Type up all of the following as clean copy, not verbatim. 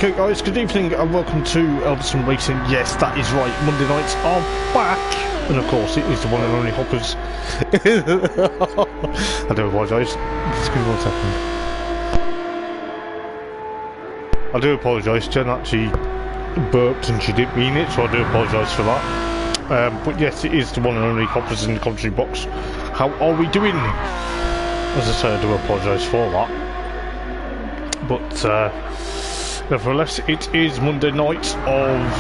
Okay guys, good evening and welcome to Eldar Racing. Yes, that is right, Monday nights are back. And of course it is the one and only Hoppers. I do apologise. Just give me 1 second. I do apologise, Jen actually burped and she didn't mean it, so I do apologise for that. But yes, it is the one and only Hoppers in the commentary box. How are we doing? As I say, I do apologise for that. But nevertheless, it is Monday night of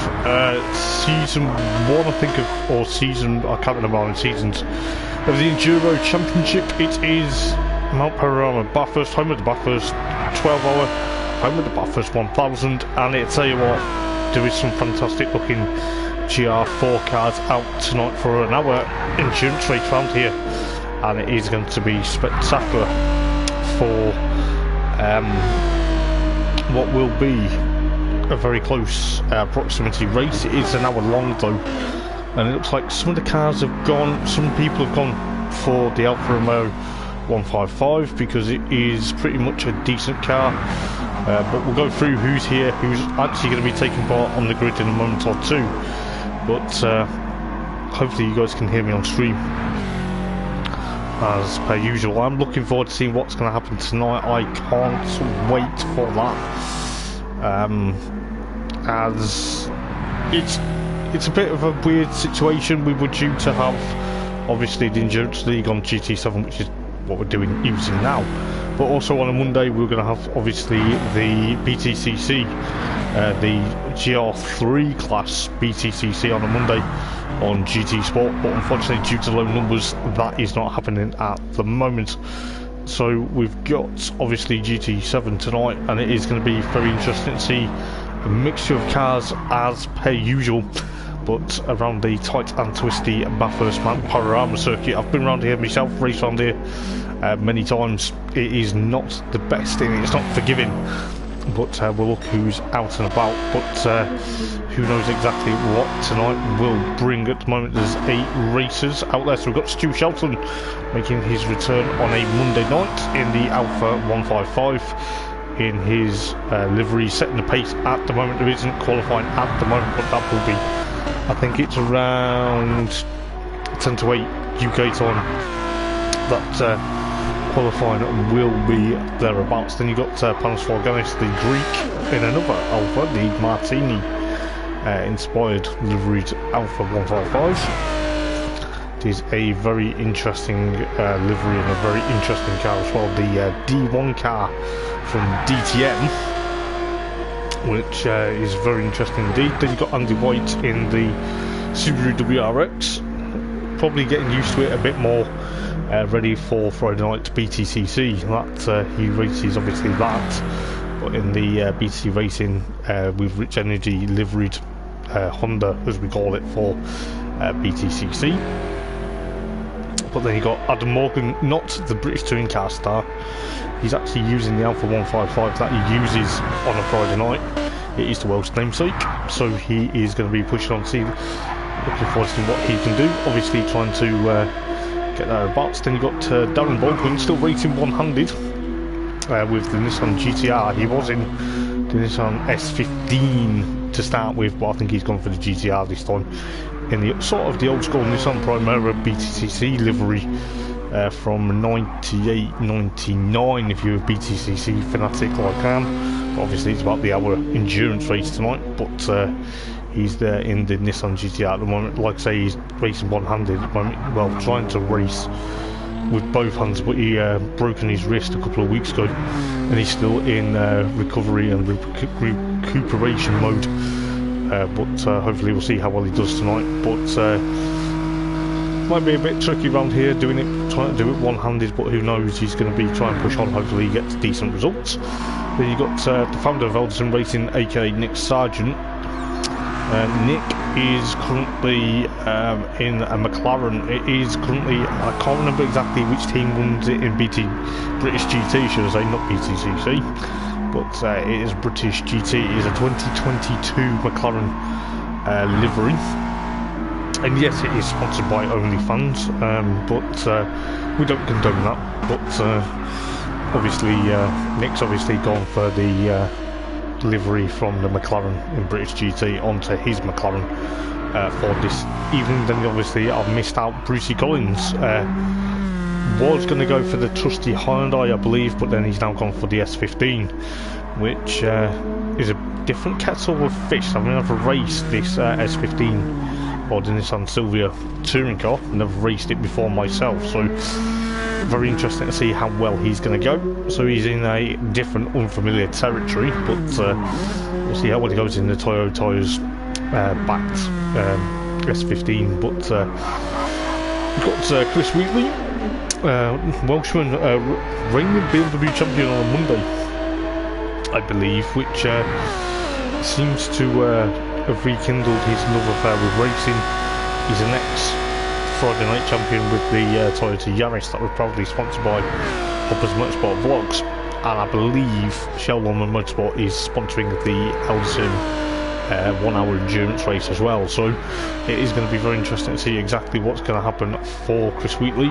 season 1, I think, or season, I can't remember how many seasons, of the Enduro Championship. It is Mount Panorama Bathurst, home of the Bathurst 12-hour, home of the Bathurst 1000, and I tell you what, there is some fantastic looking GR4 cars out tonight for an hour endurance race round here, and it is going to be spectacular for what will be a very close proximity race. It is an hour long though, and it looks like some of the cars have gone, some people have gone for the Alfa Romeo 155 because it is pretty much a decent car, but we'll go through who's here, who's actually going to be taking part on the grid in a moment or two. But hopefully you guys can hear me on stream as per usual. I'm looking forward to seeing what's going to happen tonight. I can't wait for that, as it's a bit of a weird situation. We were due to have obviously the Endurance League on GT7, which is what we're using now, but also on a Monday we're going to have obviously the BTCC, the GR3 class BTCC on a Monday on GT Sport, but unfortunately due to low numbers that is not happening at the moment. So we've got obviously GT7 tonight, and it is going to be very interesting to see a mixture of cars as per usual, but around the tight and twisty Bathurst Mount Panorama circuit. I've been around here myself, raced around here many times. It is not the best thing, it's not forgiving, but we'll look who's out and about. But who knows exactly what tonight will bring. At the moment there's 8 racers out there, so we've got Stu Shelton making his return on a Monday night in the Alfa 155 in his livery, setting the pace at the moment. There isn't qualifying at the moment, but that will be, I think it's around 10 to 8 UK time that qualifying will be thereabouts. Then you've got Panos Forganis, the Greek, in another Alfa, the Martini inspired liveried Alfa 155. It is a very interesting livery and a very interesting car as well. The D1 car from DTM, which is very interesting indeed. Then you've got Andy White in the Subaru WRX, probably getting used to it a bit more, ready for Friday night BTCC. That he races obviously that, but in the BTC racing with Rich Energy liveried Honda, as we call it, for BTCC. But then you got Adam Morgan, not the British touring car star. He's actually using the Alfa 155 that he uses on a Friday night. It is the world's namesake, so he is going to be pushing on, looking forward to what he can do. Obviously trying to get thereabouts. Then you got Darren Baldwin still racing one-handed with the Nissan GTR. He was in the Nissan S15 to start with, but I think he's gone for the GTR this time in the sort of the old school Nissan Primera BTCC livery from 98-99 if you're a BTCC fanatic like I am. Obviously it's about the hour endurance race tonight, but he's there in the Nissan GTR at the moment. Like I say, he's racing one-handed at the moment, well, trying to race with both hands, but he broken his wrist a couple of weeks ago, and he's still in recovery and recuperation mode. But hopefully we'll see how well he does tonight. But might be a bit tricky around here trying to do it one-handed, but who knows? He's going to be trying to push on. Hopefully he gets decent results. Then you got the founder of Eldar Racing, aka Nick Sargent. Nick is currently in a McLaren. It is currently, I can't remember exactly which team runs it in British GT, should I say, not BTCC, but it is British GT. It is a 2022 McLaren livery, and yes, it is sponsored by OnlyFans, but we don't condone that. But obviously, Nick's obviously gone for the livery from the McLaren in British GT onto his McLaren for this evening. Then obviously I've missed out Brucey Collins. Was going to go for the trusty Hyundai, I believe, but then he's now gone for the S15, which is a different kettle of fish. I've never raced this S15 or the Nissan Silvia touring car. Never raced it before myself, so very interesting to see how well he's going to go. So he's in a different, unfamiliar territory, but we'll see how well he goes in the Toyota's backed S15. But we've got Chris Wheatley, Welshman, reigning BMW champion on a Monday, I believe, which seems to have rekindled his love affair with racing. He's an Friday night champion with the Toyota Yaris that was proudly sponsored by Hoppers Motorsport Vlogs, and I believe Shell London Motorsport is sponsoring the Eldar 1 hour endurance race as well. So it is going to be very interesting to see exactly what's going to happen for Chris Wheatley.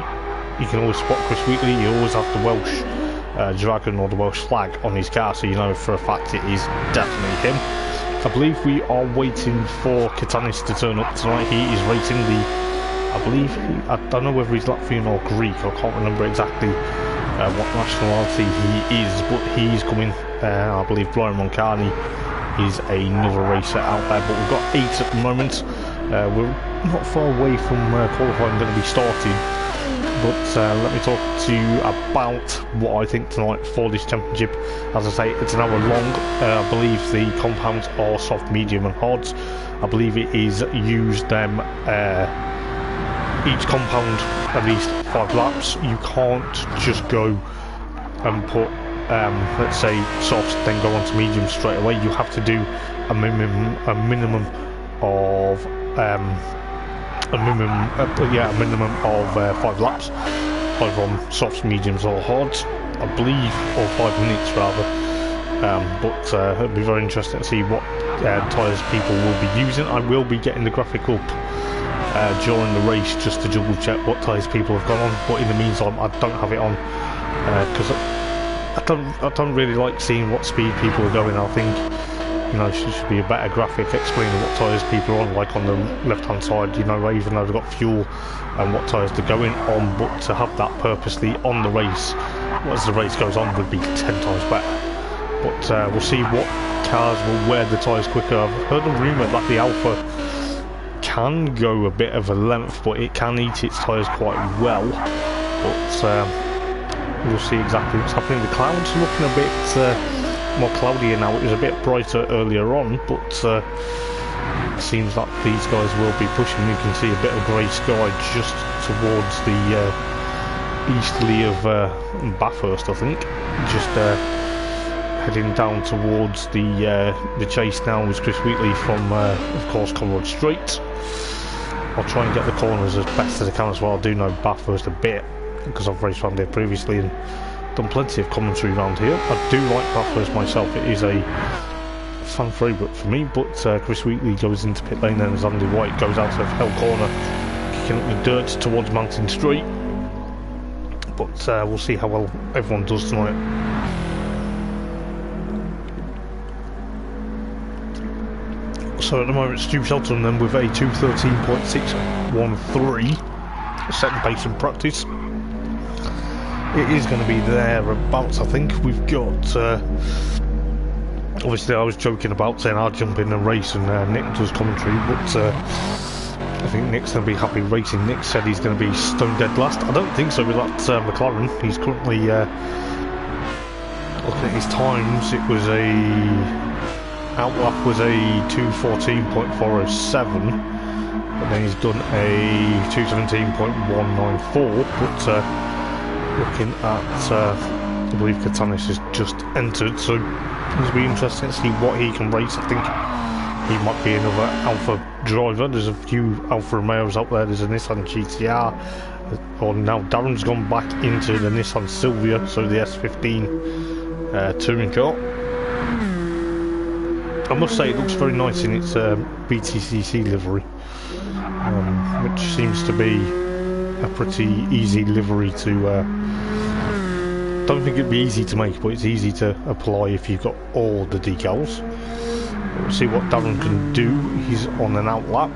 You can always spot Chris Wheatley. You always have the Welsh dragon or the Welsh flag on his car, so you know for a fact it is definitely him. I believe we are waiting for Katanis to turn up tonight. He is racing the, I believe, I don't know whether he's Latvian or Greek, I can't remember exactly what nationality he is, but he's coming. I believe Brian Moncani is another racer out there, but we've got 8 at the moment. We're not far away from qualifying going to be starting, but let me talk to you about what I think tonight for this championship. As I say, it's an hour long. I believe the compounds are soft, medium and hards. I believe it is used them each compound at least 5 laps. You can't just go and put let's say softs then go on to medium straight away. You have to do a minimum of 5 laps, either on softs, mediums or hards, I believe, or 5 minutes rather. But it'll be very interesting to see what tyres people will be using. I will be getting the graphic up during the race just to double check what tyres people have gone on, but in the meantime I don't have it on because I don't really like seeing what speed people are going. I think, you know, it should be a better graphic explaining what tyres people are on, like on the left hand side, you know, even though they've got fuel and what tyres they're going on, but to have that purposely on the race as the race goes on would be 10 times better. But we'll see what cars will wear the tyres quicker. I've heard a rumour that the Alpha can go a bit of a length, but it can eat its tyres quite well. But we'll see exactly what's happening. The clouds are looking a bit more cloudier now. It was a bit brighter earlier on, but it seems like these guys will be pushing. You can see a bit of grey sky just towards the easterly of Bathurst, I think. Just heading down towards the chase now is Chris Wheatley from, of course, Conrad Strait. I'll try and get the corners as best as I can as well. I do know Bathurst a bit because I've raced around here previously and done plenty of commentary around here. I do like Bathurst myself. It is a fan favourite for me, but Chris Wheatley goes into pit lane and as Andy White goes out of Hell Corner, kicking up the dirt towards Mountain Street. But we'll see how well everyone does tonight. So at the moment, Stu Shelton then with a 2:13.613 second pace in practice. It is going to be thereabouts, I think. We've got, obviously I was joking about saying I'll jump in and race and Nick does commentary, but I think Nick's going to be happy racing. Nick said he's going to be stone dead last. I don't think so with that McLaren. He's currently, looking at his times, it was outlap was a 2:14.407, and then he's done a 2:17.194, but looking at, I believe Katanis has just entered, so it'll be interesting to see what he can race. I think he might be another Alpha driver. There's a few Alfa Romeos out there. There's a Nissan GTR, or now Darren's gone back into the Nissan Silvia, so the S15 touring car. I must say it looks very nice in its BTCC livery, which seems to be a pretty easy livery to don't think it'd be easy to make, but it's easy to apply if you've got all the decals. We'll see what Darren can do. He's on an outlap,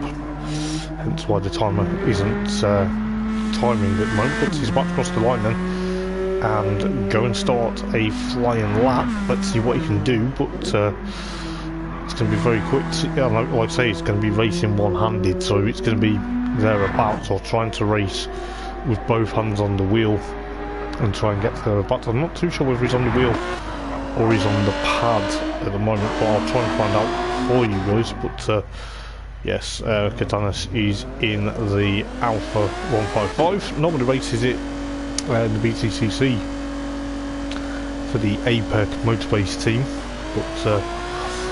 hence why the timer isn't timing at the moment, but he's about to cross the line then and go and start a flying lap. Let's see what he can do, but it's going to be very quick. Like I say, it's going to be racing one-handed, so it's going to be thereabouts, or trying to race with both hands on the wheel and try and get thereabouts. I'm not too sure whether he's on the wheel or he's on the pad at the moment, but I'll try and find out for you guys. But yes, Katanis is in the Alpha 155. Normally races it in the BTCC for the APEC Motorbase team, but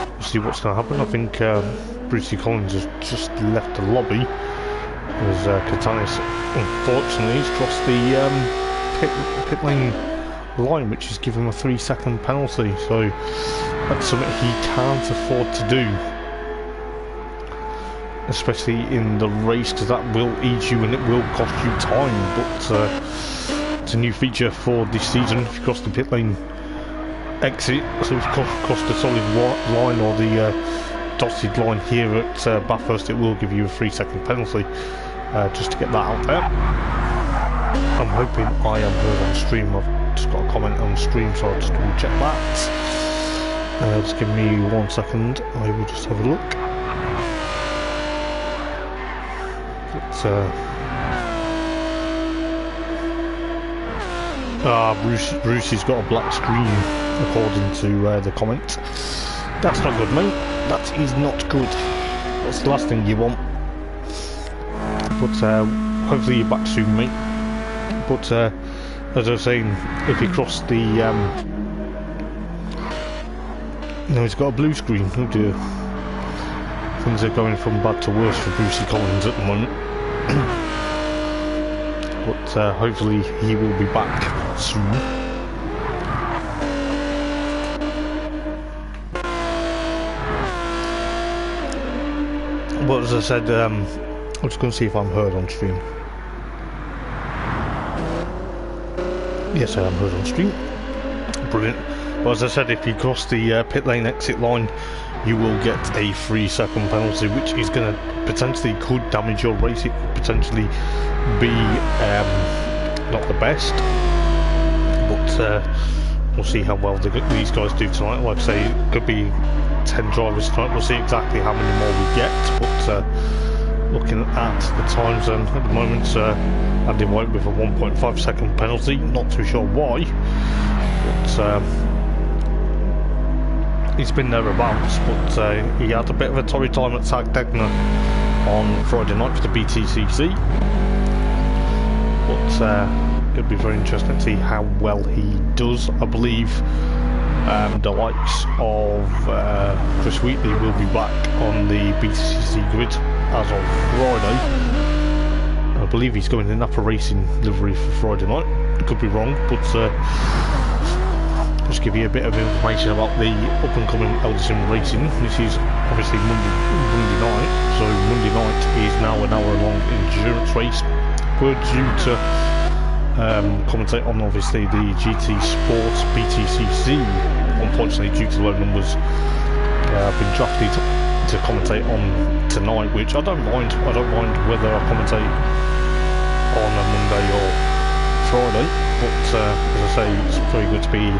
we'll see what's going to happen. I think Brucey Collins has just left the lobby, as Katanis unfortunately has crossed the pit lane line, which is giving him a 3-second penalty, so that's something he can't afford to do, especially in the race, because that will eat you and it will cost you time. But it's a new feature for this season. If you cross the pit lane exit, so if you cross the solid line or the dotted line here at Bathurst, it will give you a 3-second penalty, just to get that out there. I'm hoping I am heard on stream. I've just got a comment on stream, so I'll just double check that. Just give me 1 second, I will just have a look. But, Brucey's got a black screen, according to the comment. That's not good, mate. That is not good. That's the last thing you want. But hopefully you're back soon, mate. But as I was saying, if you cross the no, he's got a blue screen. Oh dear, things are going from bad to worse for Brucey Collins at the moment. But hopefully he will be back soon. But as I said, I'm just going to see if I'm heard on stream. Yes, I am heard on stream. Brilliant. Well, as I said, if you cross the pit lane exit line, you will get a 3-second penalty, which is going to potentially could damage your race. It could potentially be not the best, but we'll see how well these guys do tonight. Like I say, it could be 10 drivers tonight. We'll see exactly how many more we get, but looking at the times at the moment, Andy White with a 1.5 second penalty. Not too sure why, but he's been thereabouts. But he had a bit of a torrid time at Sagdegna on Friday night for the BTCC. But it'll be very interesting to see how well he does. I believe the likes of Chris Wheatley will be back on the BTCC grid as of Friday. I believe he's going in Napa Racing livery for Friday night. Could be wrong, but just give you a bit of information about the up-and-coming Eldar Racing. This is obviously Monday night, so Monday night is now an hour-long endurance race. We're due to commentate on obviously the GT Sports BTCC. Unfortunately, due to low numbers, been drafted to commentate on tonight, which I don't mind. I don't mind whether I commentate on a Monday or Friday, but as I say, it's very good to be in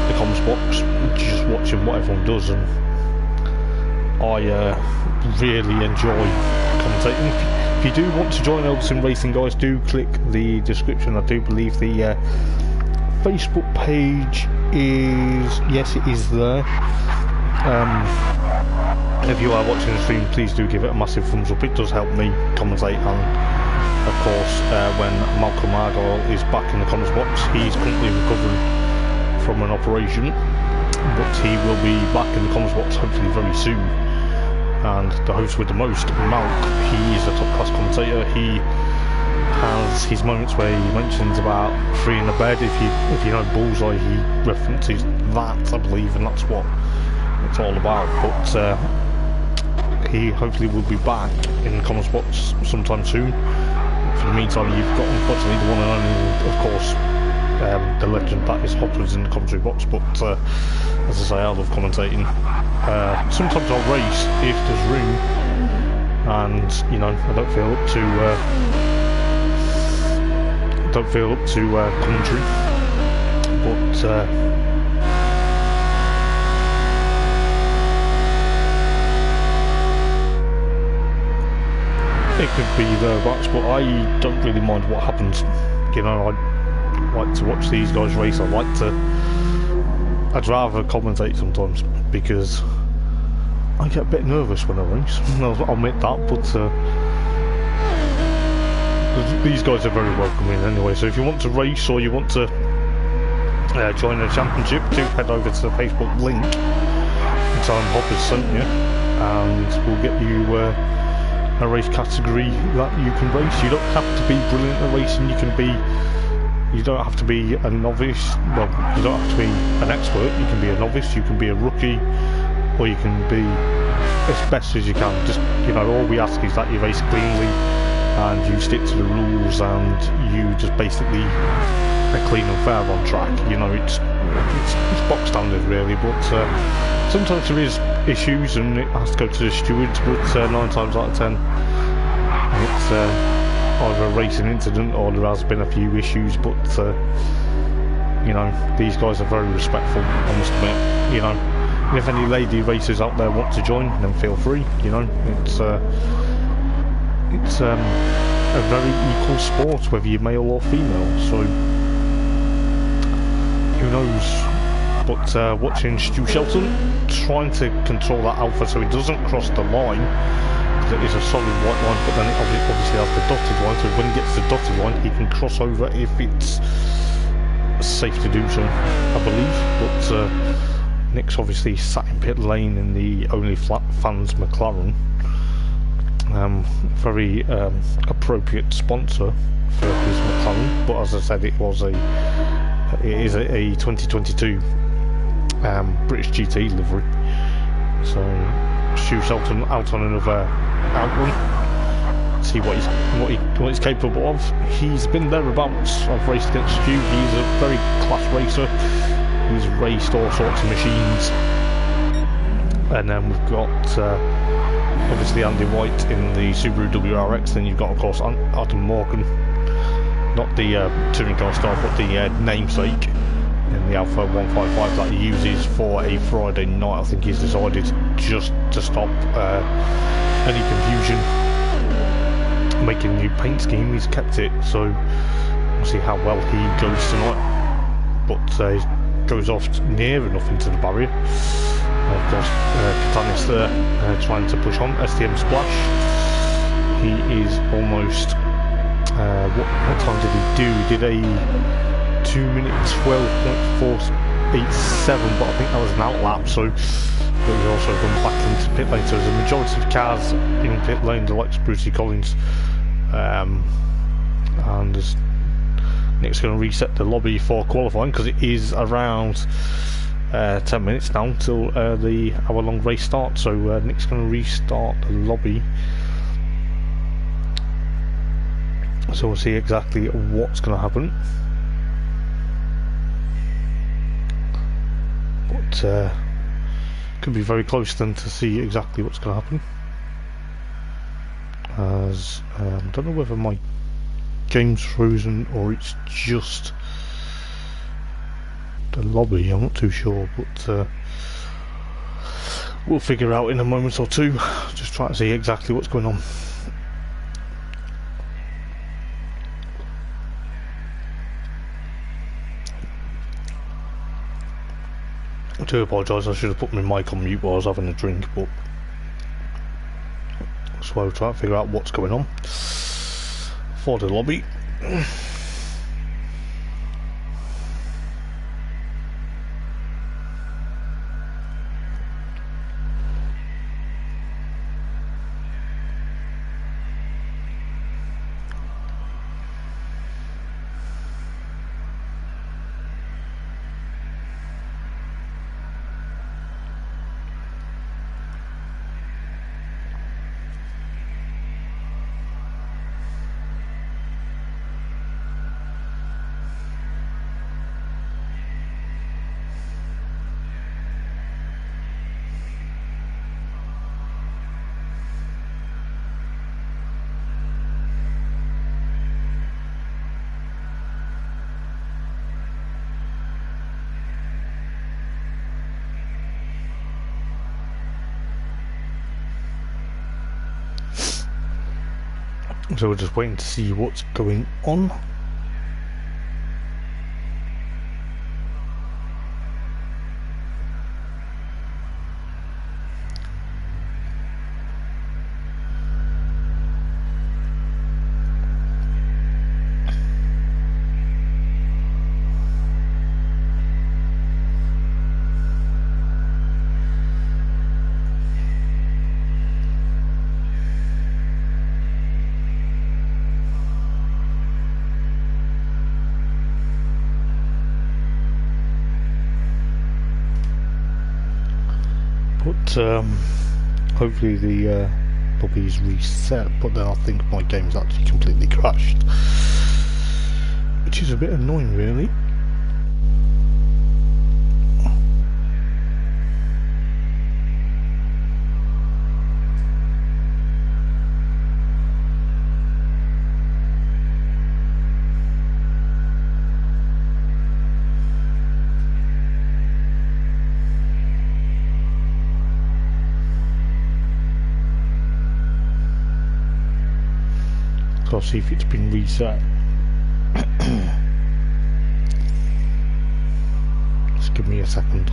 the comms box, just watching what everyone does, and I really enjoy commentating. If you do want to join Eldar Racing, guys, do click the description. I do believe the Facebook page is, yes, it is there. If you are watching the stream, please do give it a massive thumbs up. It does help me commentate, and of course when Malcolm Argyle is back in the comments box, he's currently recovering from an operation, but he will be back in the comments box hopefully very soon. And the host with the most, Malk, he is a top class commentator. He has his moments where he mentions about freeing the bed. If you know Bullseye, he references that, I believe, and that's what it's all about. But he hopefully will be back in the comments box sometime soon. For the meantime, you've got, unfortunately, the one and only, of course, the legend that is Hoppers in the commentary box. But as I say, I love commentating. Sometimes I'll race if there's room, and you know, I don't feel up to commentary, but it could be thereabouts. But I don't really mind what happens. You know, I like to watch these guys race. I'd rather commentate sometimes, because I get a bit nervous when I race. I'll admit that, but these guys are very welcoming anyway. So if you want to race, or you want to join the championship, do head over to the Facebook link and tell them Hoppers sent you, and we'll get you a race category that you can race. You don't have to be brilliant at racing. You don't have to be a novice. Well, you don't have to be an expert. You can be a novice, you can be a rookie, or you can be as best as you can. Just, you know, all we ask is that you race cleanly and you stick to the rules, and you just basically are clean and fair on track. You know, it's box standard really, but sometimes there is issues and it has to go to the stewards, but 9 times out of 10 it's either a racing incident or there has been a few issues. But you know, these guys are very respectful, I must admit. You know, and if any lady racers out there want to join, then feel free. You know, it's a very equal sport, whether you're male or female, so who knows. But watching Stu Shelton trying to control that Alpha so it doesn't cross the line. It is a solid white line, but then it obviously has the dotted line, so when he gets the dotted line he can cross over if it's safe to do so, I believe. But Nick's obviously sat in pit lane in the only fans McLaren. Very appropriate sponsor for his McLaren, but as I said, it is a 2022 British GT livery. So Stu Shelton out on another outrun. See what he's capable of. He's been thereabouts. I've raced against Stu. He's a very class racer. He's raced all sorts of machines. And then we've got obviously Andy White in the Subaru WRX. Then you've got, of course, Adam Morgan, not the touring car star, but the namesake in the Alpha 155 that he uses for a Friday night. I think he's decided just to stop any confusion making a new paint scheme. He's kept it, so we'll see how well he goes tonight. But he goes off near enough into the barrier. Of course, Katanis there trying to push on. STM Splash, he is almost what time did he do? He did a 2 minute 12.487, but I think that was an outlap, so but he's also gone back into pit lane. So there's a majority of cars in pit lane, the likes of Brucey Collins, and Nick's going to reset the lobby for qualifying, because it is around 10 minutes now until the hour-long race starts. So Nick's going to restart the lobby. So we'll see exactly what's going to happen. But Could be very close then to see exactly what's going to happen. As I don't know whether my game's frozen or it's just the lobby, I'm not too sure, but we'll figure out in a moment or two. Just try to see exactly what's going on. I do apologise, I should have put my mic on mute while I was having a drink, but so I'll try to figure out what's going on for the lobby. So we're just waiting to see what's going on. But hopefully the lobby's reset, but then I think my game's actually completely crashed, which is a bit annoying really. I'll see if it's been reset. Just give me a second.